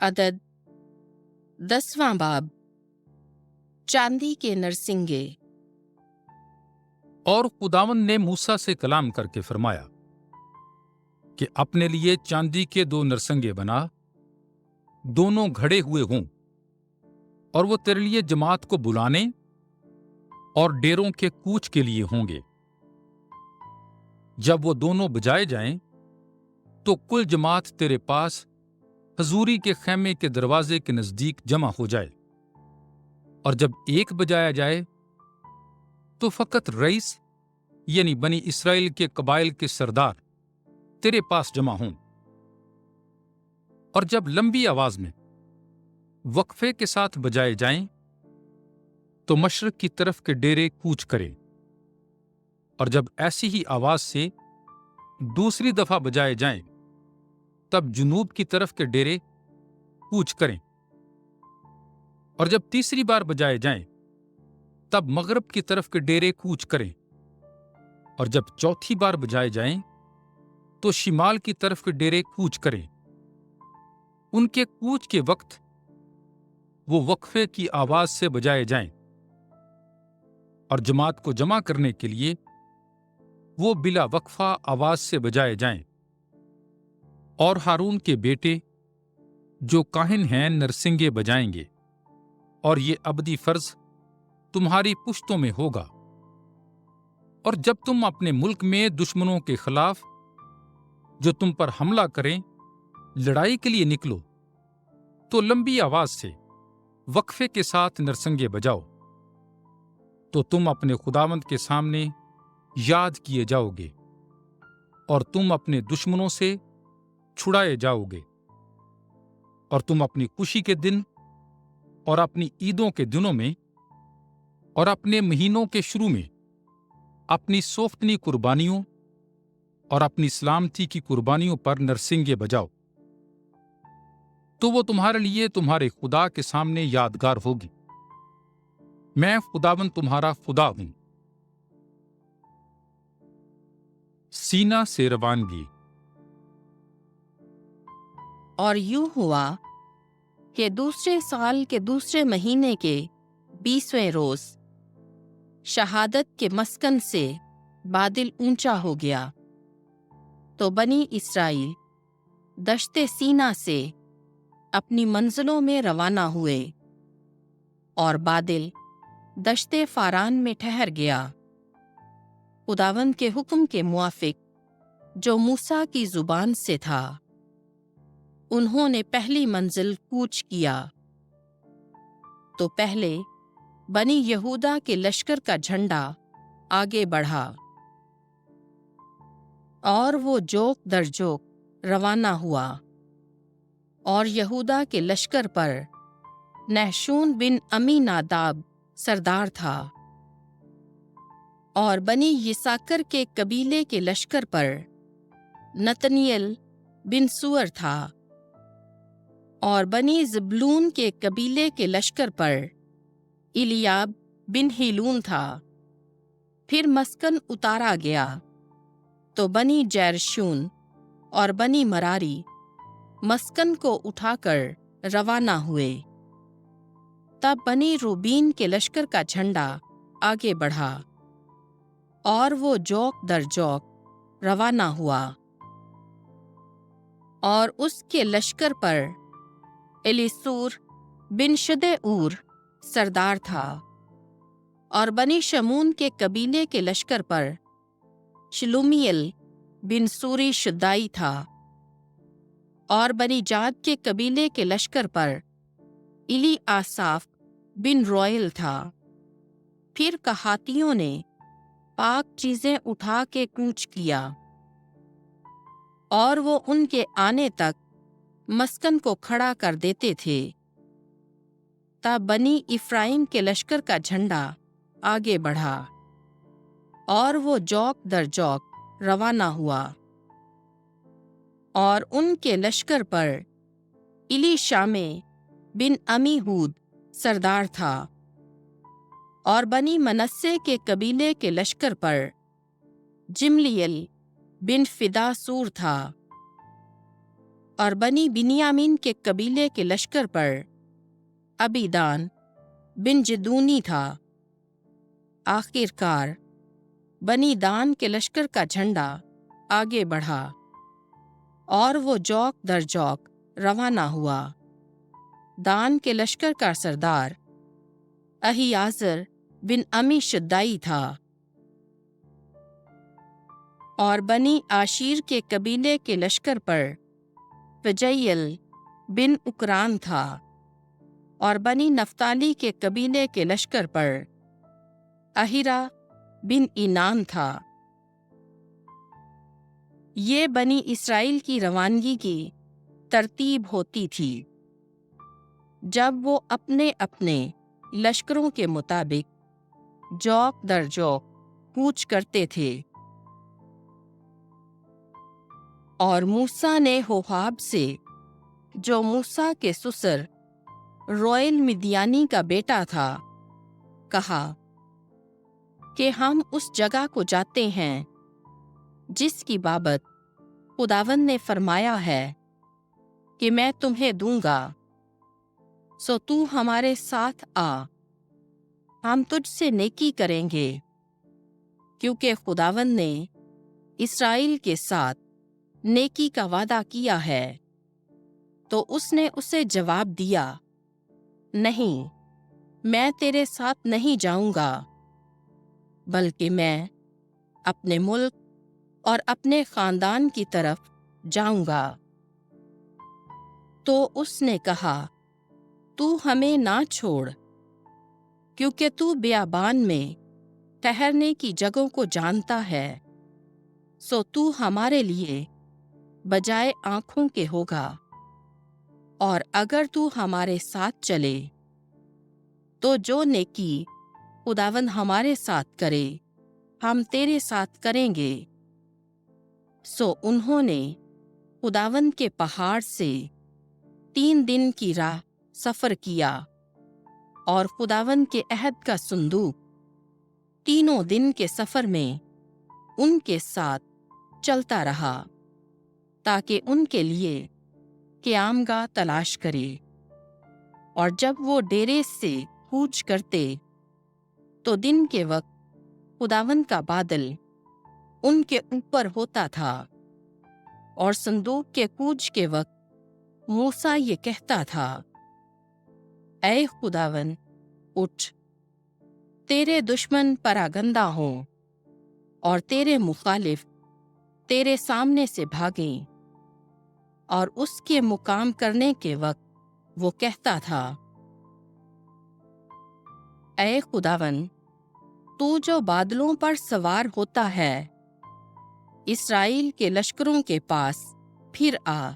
अदद 10वां बाब चांदी के नरसिंगे। और खुदावंद ने मूसा से कलाम करके फरमाया कि अपने लिए चांदी के 2 नरसंगे बना, दोनों घड़े हुए हों, और वो तेरे लिए जमात को बुलाने और डेरों के कूच के लिए होंगे। जब वो दोनों बजाए जाएं, तो कुल जमात तेरे पास हजूरी के खैमे के दरवाजे के नजदीक जमा हो जाए। और जब एक बजाया जाए, तो फकत रईस यानी बनी इसराइल के कबाइल के सरदार तेरे पास जमा हों। और जब लंबी आवाज में वक्फे के साथ बजाए जाएं, तो मशरक की तरफ के डेरे कूच करें। और जब ऐसी ही आवाज से दूसरी दफा बजाए जाएं, तब जुनूब की तरफ के डेरे कूच करें। और जब तीसरी बार बजाए जाएं, तब मगरब की तरफ के डेरे कूच करें। और जब चौथी बार बजाए जाएं, तो शिमाल की तरफ के डेरे कूच करें। उनके कूच के वक्त वो वक्फे की आवाज से बजाए जाएं। और जमात को जमा करने के लिए वो बिला वक्फा आवाज से बजाए जाएं। और हारून के बेटे जो काहिन हैं नरसिंगे बजाएंगे, और ये अबदी फर्ज तुम्हारी पुश्तों में होगा। और जब तुम अपने मुल्क में दुश्मनों के खिलाफ जो तुम पर हमला करें लड़ाई के लिए निकलो, तो लंबी आवाज से वक्फे के साथ नरसंगे बजाओ, तो तुम अपने खुदावंद के सामने याद किए जाओगे, और तुम अपने दुश्मनों से छुड़ाए जाओगे। और तुम अपनी खुशी के दिन और अपनी ईदों के दिनों में और अपने महीनों के शुरू में अपनी सोफ्तनी कुर्बानियों और अपनी सलामती की कुर्बानियों पर नरसिंगे बजाओ, तो वो तुम्हारे लिए तुम्हारे खुदा के सामने यादगार होगी। मैं खुदावंद तुम्हारा खुदा हूं। सीना से रवानगी। और यूं हुआ कि दूसरे साल के दूसरे महीने के 20वें रोज शहादत के मस्कन से बादल ऊंचा हो गया, तो बनी इसराइल दश्ते सीना से अपनी मंजिलों में रवाना हुए। और बादल दश्ते फारान में ठहर गया, खुदावंद के हुक्म के मुआफिक जो मूसा की जुबान से था। उन्होंने पहली मंजिल कूच किया। तो पहले बनी यहूदा के लश्कर का झंडा आगे बढ़ा, और वो जोक दर जोक रवाना हुआ। और यहूदा के लश्कर पर नहशून बिन अमीनादाब सरदार था। और बनी यिसाकर के कबीले के लश्कर पर नतनियल बिन सुअर था। और बनी ज़बूलून के कबीले के लश्कर पर इलियाब बिन हीलून था। फिर मस्कन उतारा गया, तो बनी जैरशून और बनी मरारी मस्कन को उठाकर रवाना हुए। तब बनी रूबीन के लश्कर का झंडा आगे बढ़ा, और वो जोक दर जोक रवाना हुआ। और उसके लश्कर पर एलीसूर बिन शदेऊर सरदार था। और बनी शमून के कबीले के लश्कर पर शलूमियल बिन सूरी शुद्दाई था। और बनी जाद के कबीले के लश्कर पर इली आसाफ बिन रोयल था। फिर कहातियों ने पाक चीजें उठा के कूच किया, और वो उनके आने तक मस्कन को खड़ा कर देते थे। तब बनी इफ्राइम के लश्कर का झंडा आगे बढ़ा, और वो जौक दर जौक रवाना हुआ। और उनके लश्कर पर इलीशामे बिन अमीहूद सरदार था। और बनी मनस्से के कबीले के लश्कर पर जिमलियल बिन फिदासूर था। और बनी बिन्यामीन के कबीले के लश्कर पर अबीदान बिन जदूनी था। आखिरकार बनी दान के लश्कर का झंडा आगे बढ़ा और वो जौक दर जौक रवाना हुआ। दान के लश्कर का सरदार अहीआजर बिन अमी शुद्दाई था और बनी आशीर के कबीले के लश्कर पर फजैल बिन उकरान था और बनी नफ्ताली के कबीले के लश्कर पर अहिरा बिन इनान था। ये बनी इसराइल की रवानगी की तरतीब होती थी जब वो अपने अपने लश्करों के मुताबिक जौक दर जौक कूच करते थे। और मूसा ने होहाब से, जो मूसा के ससुर रोएल मिदियानी का बेटा था, कहा कि हम उस जगह को जाते हैं जिसकी बाबत खुदावंद ने फरमाया है कि मैं तुम्हें दूंगा, सो तू हमारे साथ आ, हम तुझसे नेकी करेंगे, क्योंकि खुदावंद ने इस्राएल के साथ नेकी का वादा किया है। तो उसने उसे जवाब दिया, नहीं, मैं तेरे साथ नहीं जाऊंगा, बल्कि मैं अपने मुल्क और अपने खानदान की तरफ जाऊंगा। तो उसने कहा, तू हमें ना छोड़, क्योंकि तू बियाबान में ठहरने की जगहों को जानता है, सो तू हमारे लिए बजाय आंखों के होगा। और अगर तू हमारे साथ चले तो जो नेकी खुदावंद हमारे साथ करे, हम तेरे साथ करेंगे। सो उन्होंने खुदावंद के पहाड़ से 3 दिन की राह सफ़र किया और खुदावंद के अहद का संदूक 3 दिन के सफ़र में उनके साथ चलता रहा, ताकि उनके लिए क़यामगाह तलाश करे। और जब वो डेरे से कूच करते तो दिन के वक्त खुदावंद का बादल उनके ऊपर होता था, और संदूक के कूच के वक्त मूसा ये कहता था, ऐ खुदावंद, उठ, तेरे दुश्मन परागंदा हों और तेरे मुखालिफ तेरे सामने से भागें। और उसके मुकाम करने के वक्त वो कहता था, ऐ खुदावंद, तू जो बादलों पर सवार होता है, इस्राएल के लश्करों के पास फिर आ।